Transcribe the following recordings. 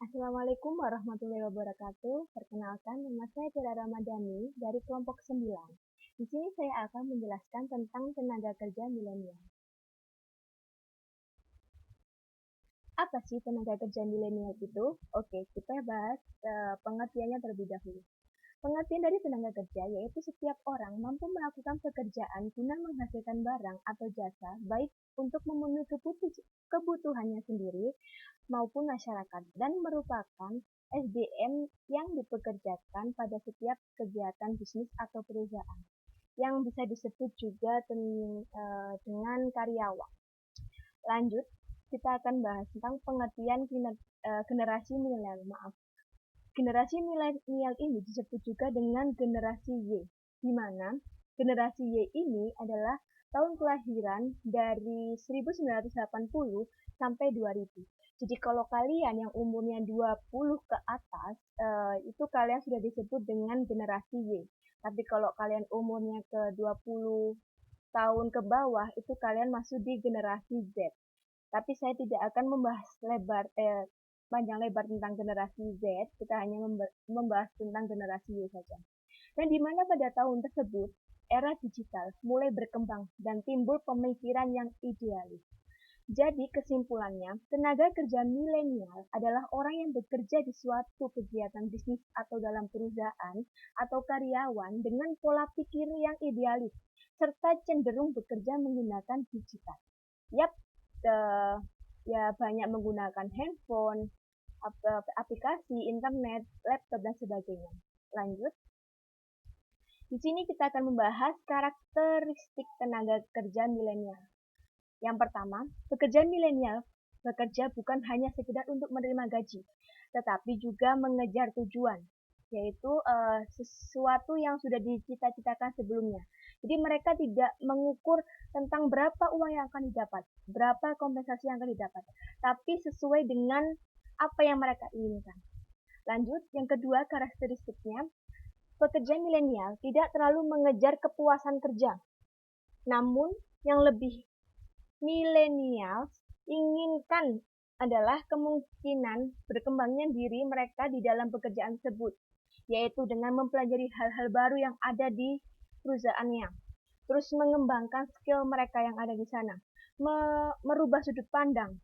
Assalamualaikum warahmatullahi wabarakatuh. Perkenalkan, nama saya Tira Ramadhani dari kelompok 9. Di sini saya akan menjelaskan tentang tenaga kerja milenial. Apa sih tenaga kerja milenial itu? Oke, kita bahas pengertiannya terlebih dahulu. Pengertian dari tenaga kerja yaitu setiap orang mampu melakukan pekerjaan guna menghasilkan barang atau jasa, baik untuk memenuhi kebutuhannya sendiri maupun masyarakat, dan merupakan SDM yang dipekerjakan pada setiap kegiatan bisnis atau perusahaan, yang bisa disebut juga dengan karyawan. Lanjut, kita akan bahas tentang pengertian generasi milenial. Generasi milenial ini disebut juga dengan generasi Y, di mana generasi Y ini adalah tahun kelahiran dari 1980 sampai 2000. Jadi kalau kalian yang umurnya 20 ke atas, itu kalian sudah disebut dengan generasi Y. Tapi kalau kalian umurnya ke 20 tahun ke bawah, itu kalian masuk di generasi Z. Tapi saya tidak akan membahas panjang lebar tentang generasi Z, kita hanya membahas tentang generasi Y saja. Dan di mana pada tahun tersebut, era digital mulai berkembang dan timbul pemikiran yang idealis. Jadi kesimpulannya, tenaga kerja milenial adalah orang yang bekerja di suatu kegiatan bisnis atau dalam perusahaan atau karyawan dengan pola pikir yang idealis, serta cenderung bekerja menggunakan digital. Yap, ya banyak menggunakan handphone, aplikasi, internet, laptop, dan sebagainya. Lanjut. Di sini kita akan membahas karakteristik tenaga kerja milenial. Yang pertama, pekerja milenial bekerja bukan hanya sekedar untuk menerima gaji, tetapi juga mengejar tujuan, yaitu sesuatu yang sudah dicita-citakan sebelumnya. Jadi mereka tidak mengukur tentang berapa uang yang akan didapat, berapa kompensasi yang akan didapat, tapi sesuai dengan apa yang mereka inginkan. Lanjut, yang kedua karakteristiknya, pekerja milenial tidak terlalu mengejar kepuasan kerja, namun yang lebih milenial inginkan adalah kemungkinan berkembangnya diri mereka di dalam pekerjaan tersebut, yaitu dengan mempelajari hal-hal baru yang ada di perusahaannya, terus mengembangkan skill mereka yang ada di sana, merubah sudut pandang,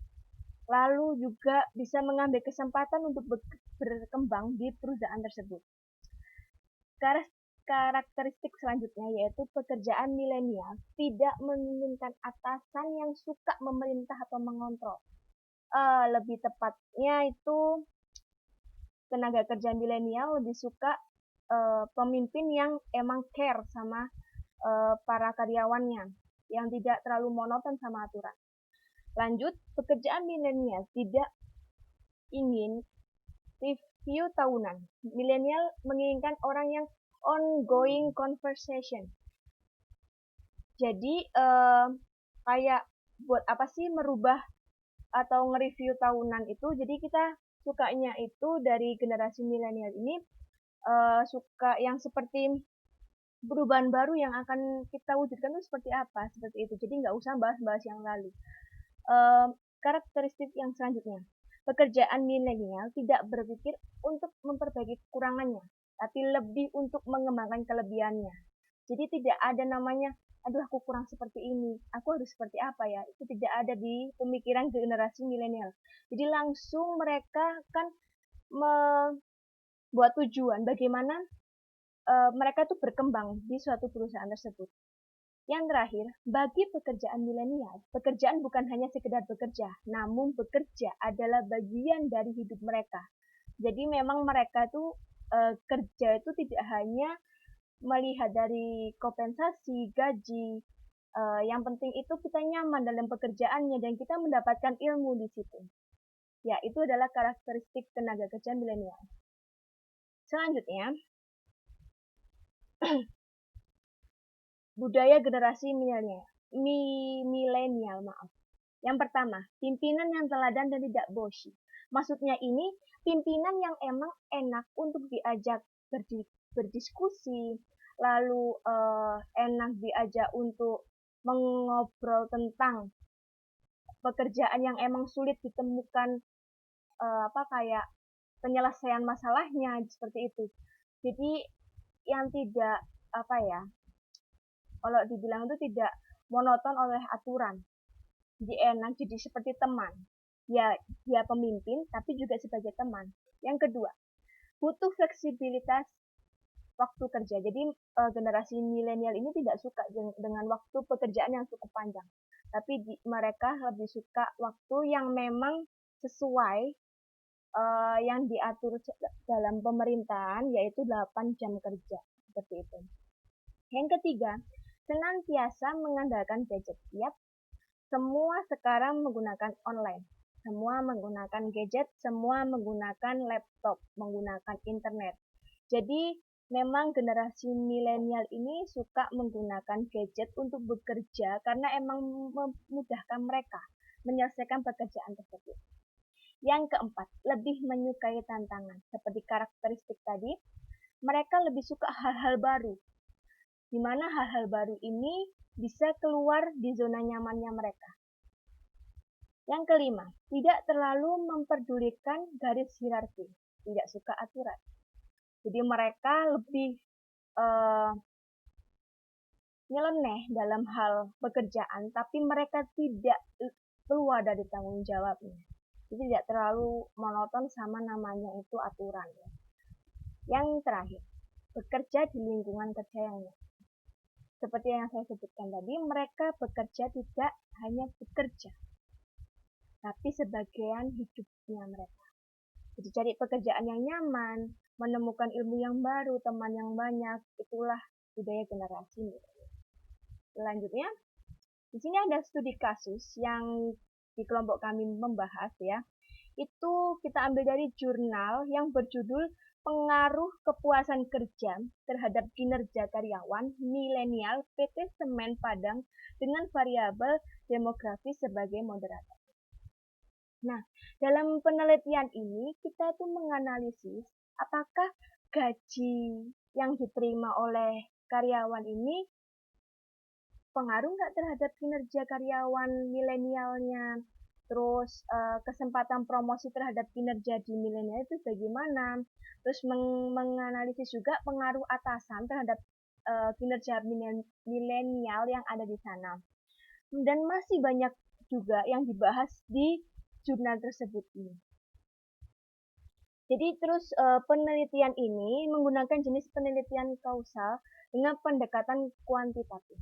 lalu juga bisa mengambil kesempatan untuk berkembang di perusahaan tersebut. Karakteristik selanjutnya yaitu pekerjaan milenial tidak menginginkan atasan yang suka memerintah atau mengontrol. Lebih tepatnya itu tenaga kerja milenial lebih suka pemimpin yang emang care sama para karyawannya, yang tidak terlalu monoton sama aturan. Lanjut, pekerjaan milenial tidak ingin review tahunan. Milenial menginginkan orang yang ongoing conversation. Jadi kayak buat apa sih merubah atau nge-review tahunan itu? Jadi kita sukanya itu dari generasi milenial ini suka yang seperti perubahan baru yang akan kita wujudkan itu seperti apa, seperti itu. Jadi nggak usah bahas-bahas yang lalu. Karakteristik yang selanjutnya, pekerjaan milenial tidak berpikir untuk memperbaiki kekurangannya, tapi lebih untuk mengembangkan kelebihannya. Jadi tidak ada namanya, aduh aku kurang seperti ini, aku harus seperti apa ya, itu tidak ada di pemikiran generasi milenial. Jadi langsung mereka kan membuat tujuan bagaimana mereka tuh berkembang di suatu perusahaan tersebut. Yang terakhir, bagi pekerjaan milenial, pekerjaan bukan hanya sekedar bekerja, namun bekerja adalah bagian dari hidup mereka. Jadi memang mereka tuh kerja itu tidak hanya melihat dari kompensasi, gaji, yang penting itu kita nyaman dalam pekerjaannya dan kita mendapatkan ilmu di situ. Ya, itu adalah karakteristik tenaga kerja milenial. Selanjutnya, budaya generasi milenial, maaf. Yang pertama, pimpinan yang teladan dan tidak bossy. Maksudnya ini pimpinan yang emang enak untuk diajak berdiskusi, lalu enak diajak untuk mengobrol tentang pekerjaan yang emang sulit ditemukan kayak penyelesaian masalahnya seperti itu. Jadi yang tidak apa ya, kalau dibilang itu tidak monoton oleh aturan. Jadi enak, jadi seperti teman. Ya, dia pemimpin tapi juga sebagai teman. Yang kedua, butuh fleksibilitas waktu kerja. Jadi generasi milenial ini tidak suka dengan waktu pekerjaan yang cukup panjang. Tapi mereka lebih suka waktu yang memang sesuai yang diatur dalam pemerintahan, yaitu 8 jam kerja. Seperti itu. Yang ketiga, senantiasa mengandalkan gadget. Yap, semua sekarang menggunakan online. Semua menggunakan gadget, semua menggunakan laptop, menggunakan internet. Jadi memang generasi milenial ini suka menggunakan gadget untuk bekerja karena emang memudahkan mereka menyelesaikan pekerjaan tersebut. Yang keempat, lebih menyukai tantangan. Seperti karakteristik tadi, mereka lebih suka hal-hal baru, di mana hal-hal baru ini bisa keluar di zona nyamannya mereka. Yang kelima, tidak terlalu memperdulikan garis hierarki, tidak suka aturan. Jadi mereka lebih nyeleneh dalam hal pekerjaan, tapi mereka tidak keluar dari tanggung jawabnya. Jadi tidak terlalu monoton sama namanya itu aturan. Yang terakhir, bekerja di lingkungan kerja yang nyaman. Seperti yang saya sebutkan tadi, mereka bekerja tidak hanya bekerja, tapi sebagian hidupnya mereka. Jadi cari pekerjaan yang nyaman, menemukan ilmu yang baru, teman yang banyak, itulah budaya generasi milenial. Selanjutnya, di sini ada studi kasus yang di kelompok kami membahas ya. Itu kita ambil dari jurnal yang berjudul Pengaruh Kepuasan Kerja Terhadap Kinerja Karyawan Milenial PT Semen Padang dengan Variabel Demografis sebagai moderator. Nah, dalam penelitian ini kita tuh menganalisis apakah gaji yang diterima oleh karyawan ini pengaruh nggak terhadap kinerja karyawan milenialnya. Terus kesempatan promosi terhadap kinerja di milenial itu bagaimana. Terus menganalisis juga pengaruh atasan terhadap kinerja milenial yang ada di sana. Dan masih banyak juga yang dibahas di jurnal tersebut ini. Jadi terus penelitian ini menggunakan jenis penelitian kausal dengan pendekatan kuantitatif,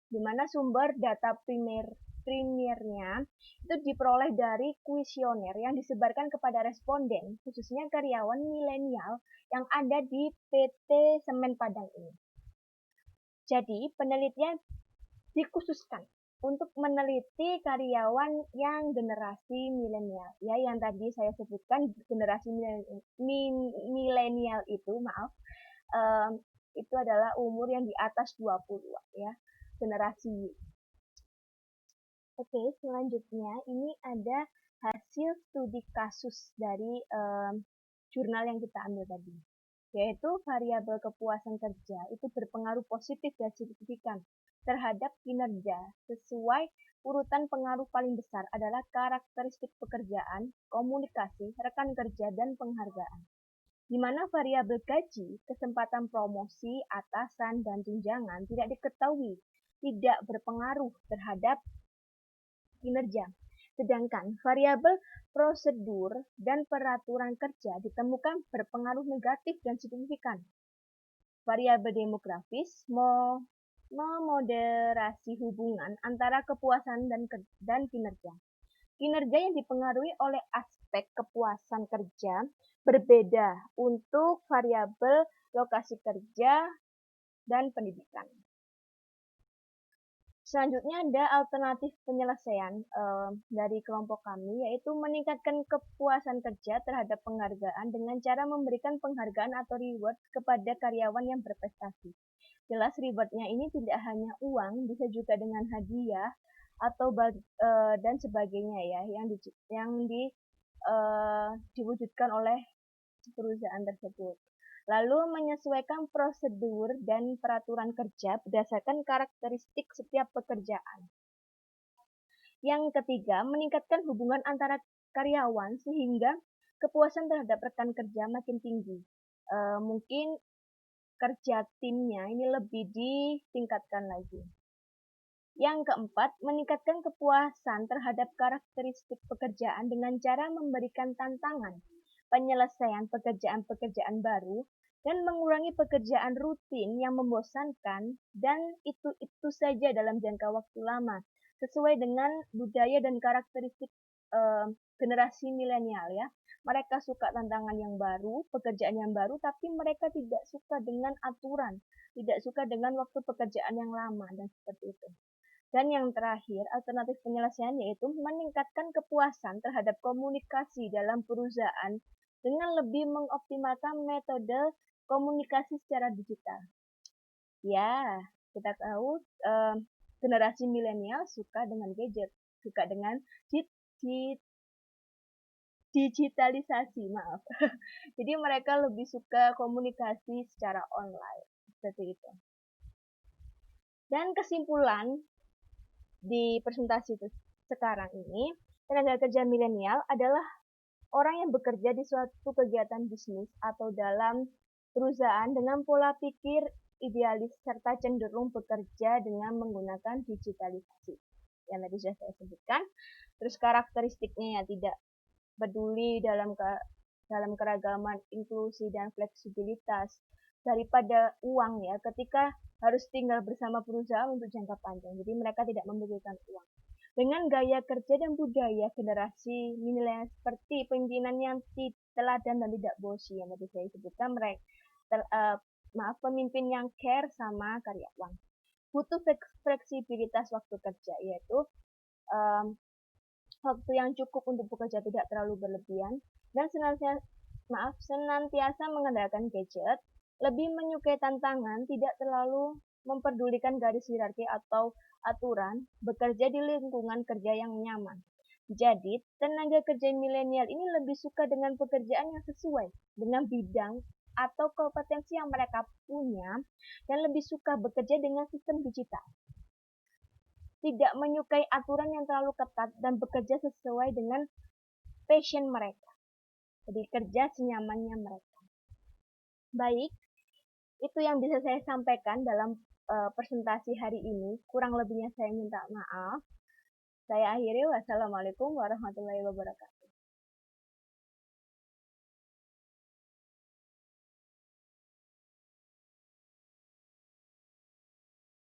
di mana sumber data primernya itu diperoleh dari kuesioner yang disebarkan kepada responden, khususnya karyawan milenial yang ada di PT Semen Padang ini. Jadi penelitian dikhususkan untuk meneliti karyawan yang generasi milenial, ya, yang tadi saya sebutkan generasi milenial itu, itu adalah umur yang di atas 20, ya, generasi. Oke, selanjutnya ini ada hasil studi kasus dari jurnal yang kita ambil tadi, yaitu variabel kepuasan kerja itu berpengaruh positif dan signifikan terhadap kinerja sesuai urutan pengaruh paling besar adalah karakteristik pekerjaan, komunikasi, rekan kerja, dan penghargaan. Di mana variabel gaji, kesempatan promosi, atasan, dan tunjangan tidak diketahui, tidak berpengaruh terhadap kinerja. Sedangkan variabel prosedur dan peraturan kerja ditemukan berpengaruh negatif dan signifikan. Variabel demografis memoderasi hubungan antara kepuasan dan kinerja. Kinerja yang dipengaruhi oleh aspek kepuasan kerja berbeda untuk variabel lokasi kerja dan pendidikan. Selanjutnya ada alternatif penyelesaian dari kelompok kami, yaitu meningkatkan kepuasan kerja terhadap penghargaan dengan cara memberikan penghargaan atau reward kepada karyawan yang berprestasi. Jelas rewardnya ini tidak hanya uang, bisa juga dengan hadiah atau dan sebagainya ya, yang diwujudkan oleh perusahaan tersebut. Lalu menyesuaikan prosedur dan peraturan kerja berdasarkan karakteristik setiap pekerjaan. Yang ketiga, meningkatkan hubungan antara karyawan sehingga kepuasan terhadap rekan kerja makin tinggi. Mungkin kerja timnya ini lebih ditingkatkan lagi. Yang keempat, meningkatkan kepuasan terhadap karakteristik pekerjaan dengan cara memberikan tantangan, penyelesaian pekerjaan-pekerjaan baru, dan mengurangi pekerjaan rutin yang membosankan dan itu saja dalam jangka waktu lama, sesuai dengan budaya dan karakteristik generasi milenial ya. Mereka suka tantangan yang baru, pekerjaan yang baru, tapi mereka tidak suka dengan aturan, tidak suka dengan waktu pekerjaan yang lama dan seperti itu. Dan yang terakhir, alternatif penyelesaian yaitu meningkatkan kepuasan terhadap komunikasi dalam perusahaan dengan lebih mengoptimalkan metode komunikasi secara digital. Ya, kita tahu generasi milenial suka dengan gadget, suka dengan digitalisasi, maaf. Jadi mereka lebih suka komunikasi secara online, seperti itu. Dan kesimpulan di presentasi sekarang ini, tenaga kerja milenial adalah orang yang bekerja di suatu kegiatan bisnis atau dalam perusahaan dengan pola pikir idealis serta cenderung bekerja dengan menggunakan digitalisasi. Yang tadi sudah saya sebutkan. Terus karakteristiknya ya tidak peduli dalam keragaman, inklusi dan fleksibilitas daripada uang ya, ketika harus tinggal bersama perusahaan untuk jangka panjang. Jadi mereka tidak membutuhkan uang. Dengan gaya kerja dan budaya generasi milenial seperti pimpinan yang teladan dan tidak bosi yang tadi saya sebutkan, mereka pemimpin yang care sama karyawan. Butuh fleksibilitas waktu kerja, yaitu waktu yang cukup untuk bekerja tidak terlalu berlebihan, dan senantiasa mengandalkan gadget, lebih menyukai tantangan, tidak terlalu memperdulikan garis hierarki atau aturan, bekerja di lingkungan kerja yang nyaman. Jadi, tenaga kerja milenial ini lebih suka dengan pekerjaan yang sesuai dengan bidang atau kompetensi yang mereka punya, dan lebih suka bekerja dengan sistem digital. Tidak menyukai aturan yang terlalu ketat dan bekerja sesuai dengan passion mereka. Jadi kerja senyamannya mereka. Baik, itu yang bisa saya sampaikan dalam presentasi hari ini. Kurang lebihnya saya minta maaf. Saya akhiri, wassalamualaikum warahmatullahi wabarakatuh.